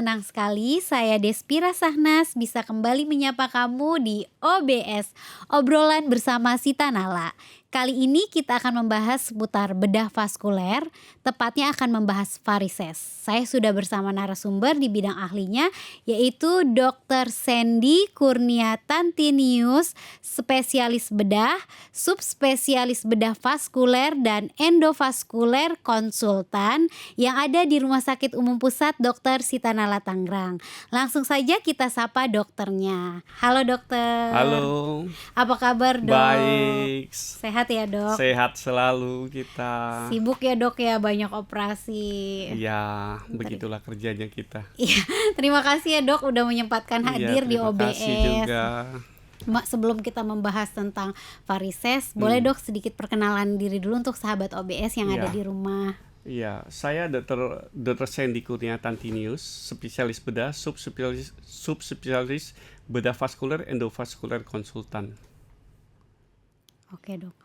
senang sekali saya Despira Sahnas bisa kembali menyapa kamu di OBS, obrolan bersama Sita Nala. Kali ini kita akan membahas seputar bedah vaskuler, tepatnya akan membahas varises. Saya sudah bersama narasumber di bidang ahlinya, yaitu Dr. Sandy Kurnia Tantinius, spesialis bedah, subspesialis bedah vaskuler dan endovaskuler konsultan yang ada di Rumah Sakit Umum Pusat Dr. Sita Nala Tangerang. Langsung saja kita sapa dokternya. Halo dokter. Halo, Apa kabar dok? baik. Sehat ya dok? Sehat selalu kita. Sibuk ya dok ya, banyak operasi. Ya, begitulah kerjanya kita. Iya, terima kasih ya dok udah menyempatkan hadir di Terima OBS. kasih juga. Sebelum kita membahas tentang varises, boleh dok sedikit perkenalan diri dulu untuk sahabat OBS yang ada Ya. di rumah. Iya, saya Dr. Sandy Kurnia Tantinius, spesialis bedah, subspesialis bedah vaskuler, endovaskuler konsultan. Oke dok.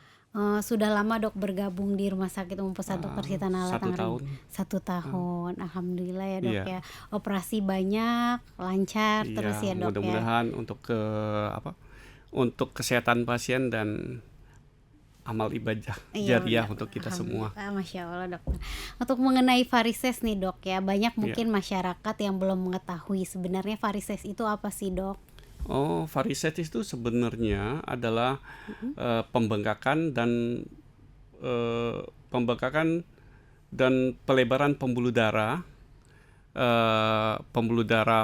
Sudah lama dok bergabung di Rumah Sakit Umum Pusat Dr. Sita Nala 1 Tangerang. tahun. 1 tahun, alhamdulillah ya dok Iya. ya. Operasi banyak, lancar terus ya dok ya. Mudah-mudahan untuk kesehatan pasien dan amal ibadah jariah benar. untuk kita semua. Masya Allah dok. Untuk mengenai varises nih dok ya, banyak mungkin masyarakat yang belum mengetahui sebenarnya varises itu apa sih dok? Oh, varises itu sebenarnya adalah pembengkakan dan pelebaran pembuluh darah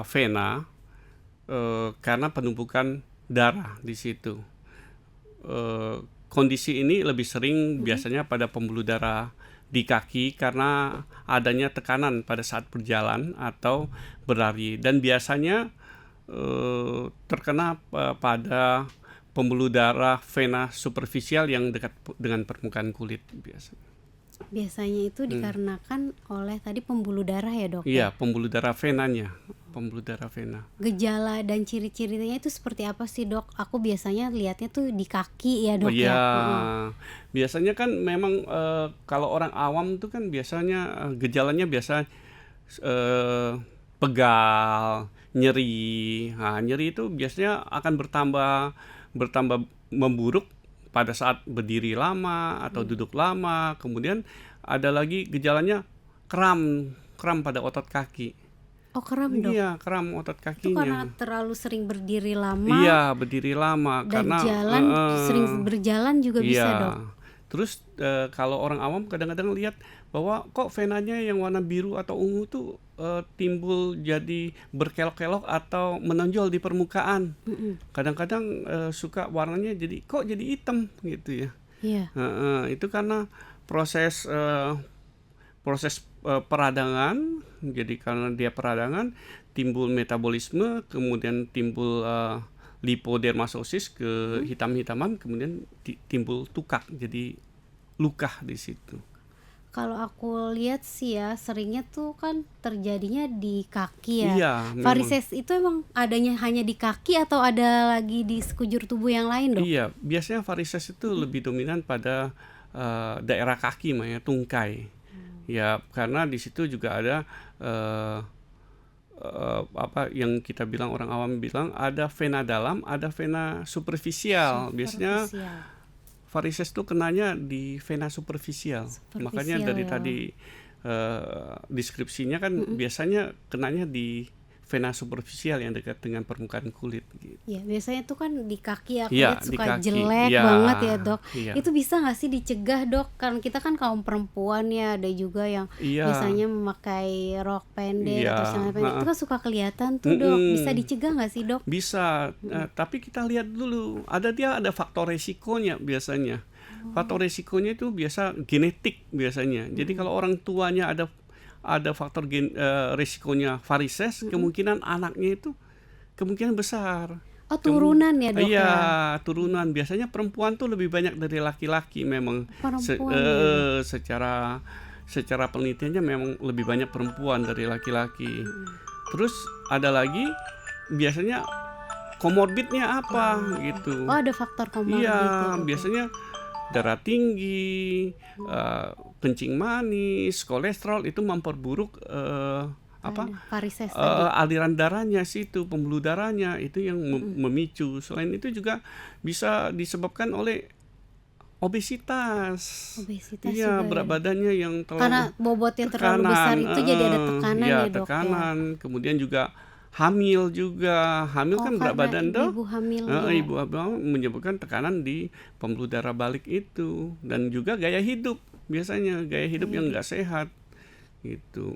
vena karena penumpukan darah di situ. Kondisi ini lebih sering biasanya pada pembuluh darah di kaki karena adanya tekanan pada saat berjalan atau berlari, dan biasanya terkena pada pembuluh darah vena superficial yang dekat dengan permukaan kulit biasanya. Biasanya itu dikarenakan oleh tadi pembuluh darah ya dok? Iya, pembuluh darah venanya, pembuluh darah vena. Gejala dan ciri-cirinya itu seperti apa sih dok? Aku biasanya lihatnya tuh di kaki ya dok Iya, ya. biasanya kan memang kalau orang awam itu kan biasanya gejalanya biasa pegal, nyeri. Nah, nyeri itu biasanya akan bertambah memburuk pada saat berdiri lama atau duduk lama. Kemudian ada lagi gejalanya kram pada otot kaki. Oh kram dok? Iya, kram otot Itu kakinya. karena terlalu sering berdiri lama Iya, berdiri lama dan karena sering berjalan juga bisa iya. dok? Terus kalau orang awam kadang-kadang lihat bahwa kok venanya yang warna biru atau ungu tuh timbul jadi berkelok-kelok atau menonjol di permukaan. Kadang-kadang suka warnanya jadi hitam gitu ya. Iya. Itu karena proses peradangan. Jadi karena dia peradangan timbul metabolisme, kemudian timbul lipodermasosis, ke hitam-hitaman, kemudian timbul tukak, jadi luka di situ. Kalau aku lihat sih ya seringnya tuh kan terjadinya di kaki ya. Iya, memang. Varises itu emang adanya hanya di kaki atau ada lagi di sekujur tubuh yang lain dok? Iya, biasanya varises itu lebih dominan pada daerah kaki, tungkai. Ya, karena di situ juga ada yang kita bilang, orang awam bilang, ada vena dalam, ada vena superficial. Biasanya varises itu kenanya di vena superficial. Makanya dari ya. tadi deskripsinya kan biasanya kenanya di vena superficial yang dekat dengan permukaan kulit gitu. Ya biasanya tuh kan di kaki aku Iya, lihat di suka kaki. jelek Iya, banget ya dok. iya. Itu bisa nggak sih dicegah dok? Kan kita kan kaum perempuan ya, ada juga yang Iya. misalnya memakai rok pendek Iya, atau celana pendek, itu kan suka kelihatan tuh dok. Bisa dicegah nggak sih dok? Bisa, tapi kita lihat dulu. Ada faktor resikonya biasanya. Faktor resikonya itu biasa genetik biasanya. Jadi kalau orang tuanya ada faktor resikonya varises, kemungkinan anaknya itu kemungkinan besar. Oh turunan ya dok? Iya, Ya? turunan. Biasanya perempuan tuh lebih banyak dari laki-laki memang. Perempuan ya? Secara penelitiannya memang lebih banyak perempuan dari laki-laki. Terus ada lagi biasanya komorbidnya apa gitu. Oh ada faktor komorbid Iya, ya, dok? biasanya darah tinggi, kencing manis, kolesterol itu memperburuk apa varises tadi. aliran darahnya situ, pembuluh darahnya itu yang memicu. Selain itu juga bisa disebabkan oleh obesitas. Obesitas Iya, juga berat ya, Dok. badannya yang Karena terlalu bobot yang terlalu besar itu jadi ada tekanan ya ya, Dok, ya. tekanan. Kemudian juga hamil juga. Hamil Oh, kan berat karena badan tuh. ibu-ibu hamil ya. Ibu hamil menyebabkan tekanan di pembuluh darah balik itu, dan juga gaya hidup. Biasanya gaya hidup yang nggak sehat gitu.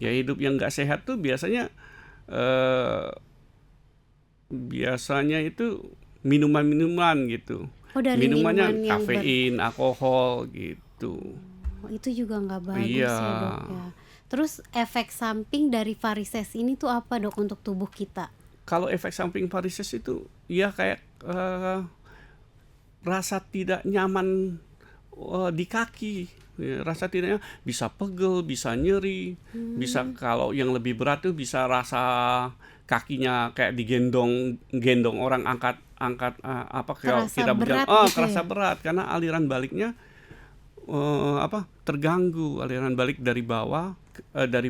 Gaya hidup yang nggak sehat tuh biasanya itu minuman-minuman gitu. Oh, dari minuman Minumannya yang kafein, alkohol gitu. itu juga nggak bagus Iya. ya, Dok, ya. Terus efek samping dari varises ini tuh apa, Dok, untuk tubuh kita? Kalau efek samping varises itu ya kayak rasa tidak nyaman di kaki. Ya, rasa tidaknya bisa pegel, bisa nyeri, bisa kalau yang lebih berat tuh bisa rasa kakinya kayak gendong orang angkat kalau Terasa kita berjalan berat gitu kerasa ya? berat karena aliran baliknya terganggu. Aliran balik dari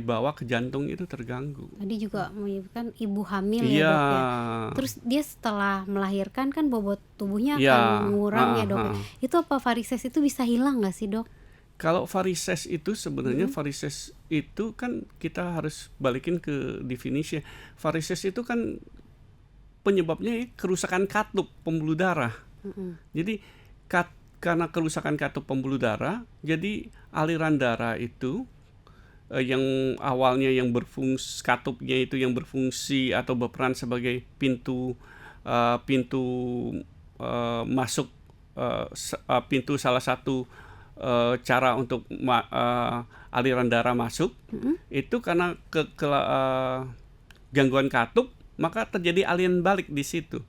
bawah ke jantung itu terganggu. Tadi juga menyebutkan ibu hamil ya, Iya. Dok, ya. Terus dia setelah melahirkan kan bobot tubuhnya Iya. akan mengurang ya, Dok, ya. Ha. Itu apa varises itu bisa hilang nggak sih, Dok? Kalau varises itu sebenarnya varises itu kan kita harus balikin ke definisi. Varises itu kan penyebabnya kerusakan katup pembuluh darah. Jadi karena kerusakan katup pembuluh darah, jadi aliran darah itu yang awalnya yang berfungsi, katupnya itu yang berfungsi atau berperan sebagai pintu masuk, pintu salah satu cara untuk aliran darah masuk, itu karena gangguan katup, maka terjadi aliran balik di situ.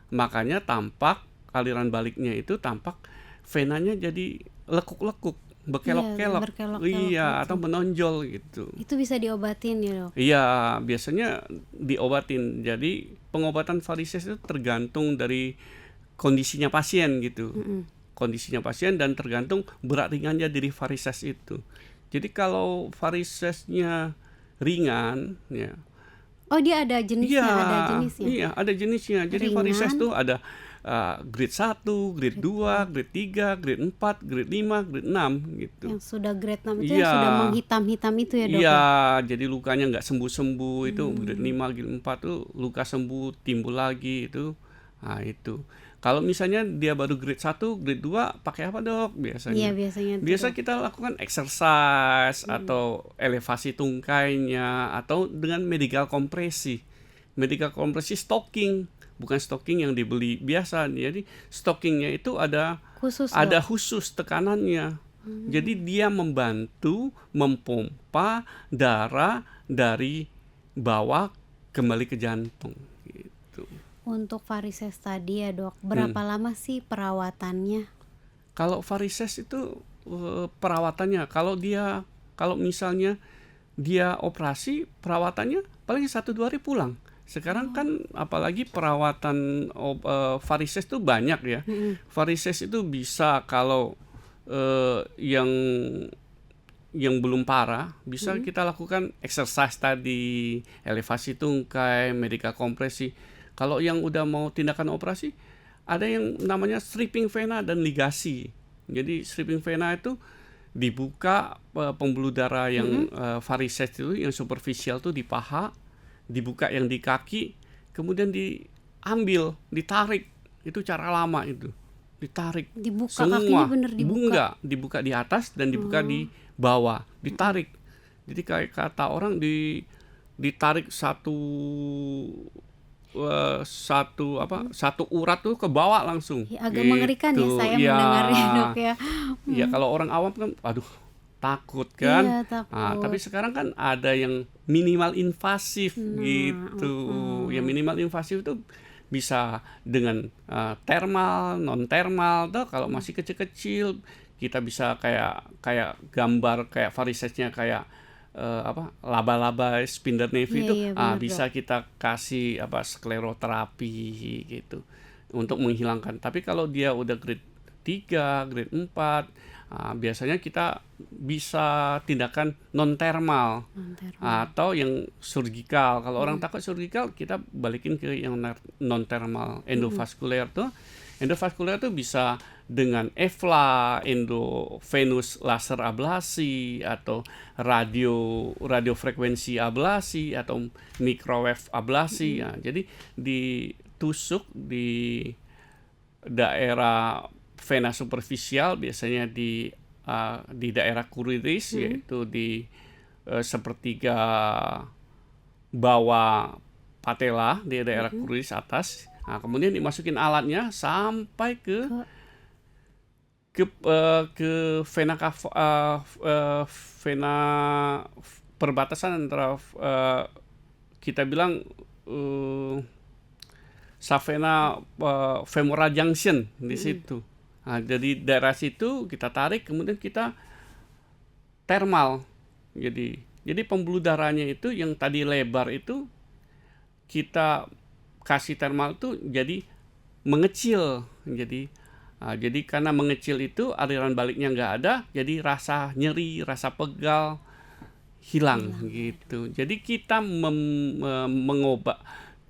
Makanya tampak aliran baliknya itu tampak venanya jadi lekuk-lekuk, berkelok-kelok. berkelok-kelok Iya, gitu. atau menonjol gitu. Itu bisa diobatin ya, Dok? Iya, biasanya diobatin. Jadi pengobatan varises itu tergantung dari kondisinya pasien gitu. Kondisinya pasien dan tergantung berat ringannya dari varises itu. Jadi kalau varisesnya ringan, ya. Oh, dia ada jenisnya, ada jenisnya. Iya, ada jenisnya. Jadi Ringan. varises tuh ada grade 1, grade 2, grade 3, grade 4, grade 5, grade 6 gitu. Yang sudah grade 6 itu yang sudah menghitam-hitam itu ya, Dok? Iya, jadi lukanya nggak sembuh-sembuh itu grade 5, grade 4 tuh luka sembuh, timbul lagi itu. Nah, itu. Kalau misalnya dia baru grade 1, grade 2 pakai apa, Dok, biasanya? Iya, biasanya tuh, Biasa Dok. kita lakukan exercise atau elevasi tungkainya atau dengan medical kompresi. Medical kompresi stocking, bukan stocking yang dibeli biasa. Jadi stockingnya itu ada Khusus, Dok. khusus tekanannya. Jadi dia membantu mempompa darah dari bawah kembali ke jantung gitu. Untuk varises tadi ya, Dok, berapa lama sih perawatannya? Kalau varises itu perawatannya, kalau misalnya dia operasi, perawatannya paling 1-2 hari pulang. Sekarang kan apalagi perawatan varises itu banyak ya. Varises itu bisa kalau yang belum parah, bisa kita lakukan exercise tadi, elevasi tungkai, medical kompresi. Kalau yang udah mau tindakan operasi, ada yang namanya stripping vena dan ligasi. Jadi stripping vena itu dibuka pembuluh darah yang varises itu, yang superficial itu di paha, dibuka yang di kaki, kemudian diambil, ditarik. Itu cara lama itu. Ditarik. Dibuka semua. kakinya bener dibuka? Enggak, dibuka di atas dan dibuka di bawah, ditarik. Jadi kayak kata orang ditarik satu urat tuh ke bawah langsung. Ya, agak mengerikan ya saya mendengarnya, Dok, ya. Ya kalau orang awam kan aduh takut kan. Iya, takut. Nah, tapi sekarang kan ada yang minimal invasif gitu. Yang minimal invasif itu bisa dengan thermal, non thermal tuh. Kalau masih kecil-kecil kita bisa kayak gambar kayak varisesnya kayak laba-laba Spinder Navy itu bisa kita kasih skleroterapi gitu untuk menghilangkan. Tapi kalau dia udah grade 3, grade 4 Biasanya kita bisa tindakan non termal atau yang surgikal. Kalau orang takut surgikal, kita balikin ke yang non termal, endovaskuler tuh. Endovaskuler tuh bisa dengan EVLA, endovenous laser ablasi, atau radiofrekuensi ablasi, atau microwave ablasi. Jadi ditusuk di daerah vena superficial, biasanya di daerah kuriris, yaitu di sepertiga bawah patella, di daerah kuriris atas. Kemudian dimasukin alatnya sampai ke vena perbatasan antara kita bilang savena femoral junction di situ. Dari daerah situ kita tarik, kemudian kita termal. Jadi pembuluh darahnya itu yang tadi lebar itu kita kasih termal itu jadi mengecil. Jadi karena mengecil itu aliran baliknya nggak ada, jadi rasa nyeri, rasa pegal hilang gitu. Jadi kita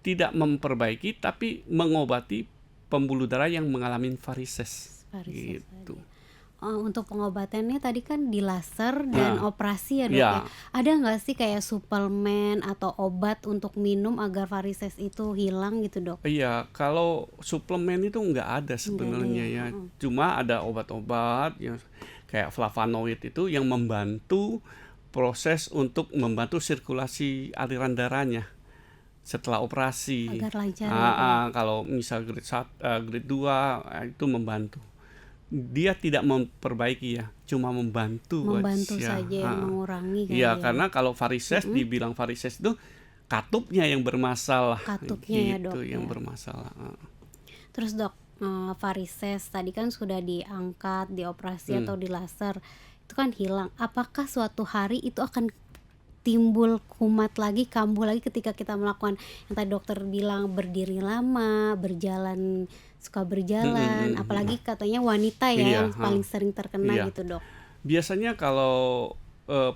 tidak memperbaiki tapi mengobati pembuluh darah yang mengalami varises gitu. Untuk pengobatannya tadi kan di laser dan operasi ya dok ya. Ada nggak sih kayak suplemen atau obat untuk minum agar varises itu hilang gitu dok? Iya, kalau suplemen itu nggak ada sebenarnya ya. Cuma ada obat-obat yang kayak flavonoid itu yang membantu proses untuk membantu sirkulasi aliran darahnya setelah operasi. Agar lancar. Kalau misal grade 2 itu membantu. Dia tidak memperbaiki ya, cuma membantu saja, mengurangi ya. Karena kalau varises, dibilang varises itu katupnya yang bermasalah, katupnya gitu, ya dok, yang bermasalah. Terus dok, varises tadi kan sudah diangkat, dioperasi atau di laser, itu kan hilang. Apakah suatu hari itu akan timbul kumat lagi, kambuh lagi ketika kita melakukan yang tadi dokter bilang berdiri lama, suka berjalan, apalagi katanya wanita ya yang paling sering terkena gitu dok. Biasanya kalau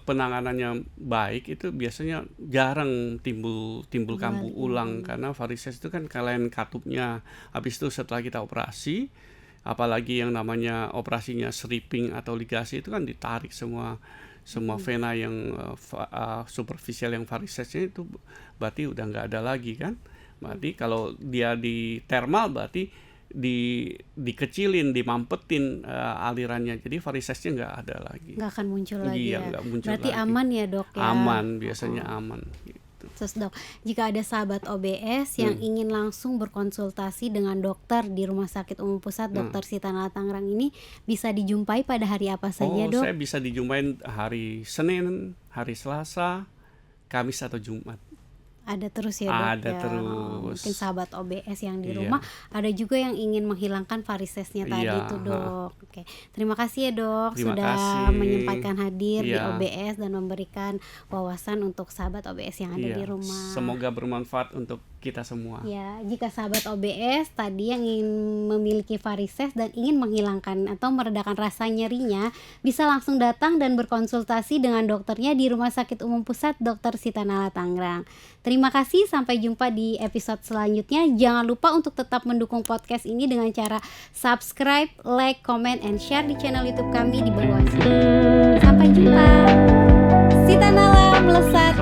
penanganannya baik itu biasanya jarang timbul kambuh ulang, karena varises itu kan kalian katupnya. Habis itu setelah kita operasi, apalagi yang namanya operasinya stripping atau ligasi, itu kan ditarik semua vena yang superficial yang varisesnya itu, berarti udah nggak ada lagi kan. Berarti kalau dia di thermal berarti dikecilin, dimampetin alirannya, jadi varisesnya nggak ada lagi. Nggak akan muncul lagi ya. Nggak muncul berarti lagi. Aman ya dok ya. Aman, biasanya aman. Gitu. Terus dok, jika ada sahabat OBS yang ingin langsung berkonsultasi dengan dokter di Rumah Sakit Umum Pusat Dr. Sita Nala Tangerang ini, bisa dijumpai pada hari apa saja dok? Saya bisa dijumpain hari Senin, hari Selasa, Kamis atau Jumat. Ada terus ya dok? Ada terus. Mungkin sahabat OBS yang di rumah, ada juga yang ingin menghilangkan varisesnya tadi itu dok. Oke. Terima kasih ya dok, sudah menyempatkan hadir di OBS dan memberikan wawasan untuk sahabat OBS yang ada di rumah. Semoga bermanfaat untuk kita semua. Ya, jika sahabat OBS tadi yang ingin memiliki varises dan ingin menghilangkan atau meredakan rasa nyerinya, bisa langsung datang dan berkonsultasi dengan dokternya di Rumah Sakit Umum Pusat Dr. Sita Nala Tangerang. Terima kasih, sampai jumpa di episode selanjutnya. Jangan lupa untuk tetap mendukung podcast ini dengan cara subscribe, like, comment, and share di channel YouTube kami di bawah sini. Sampai jumpa. Sita Nala melesat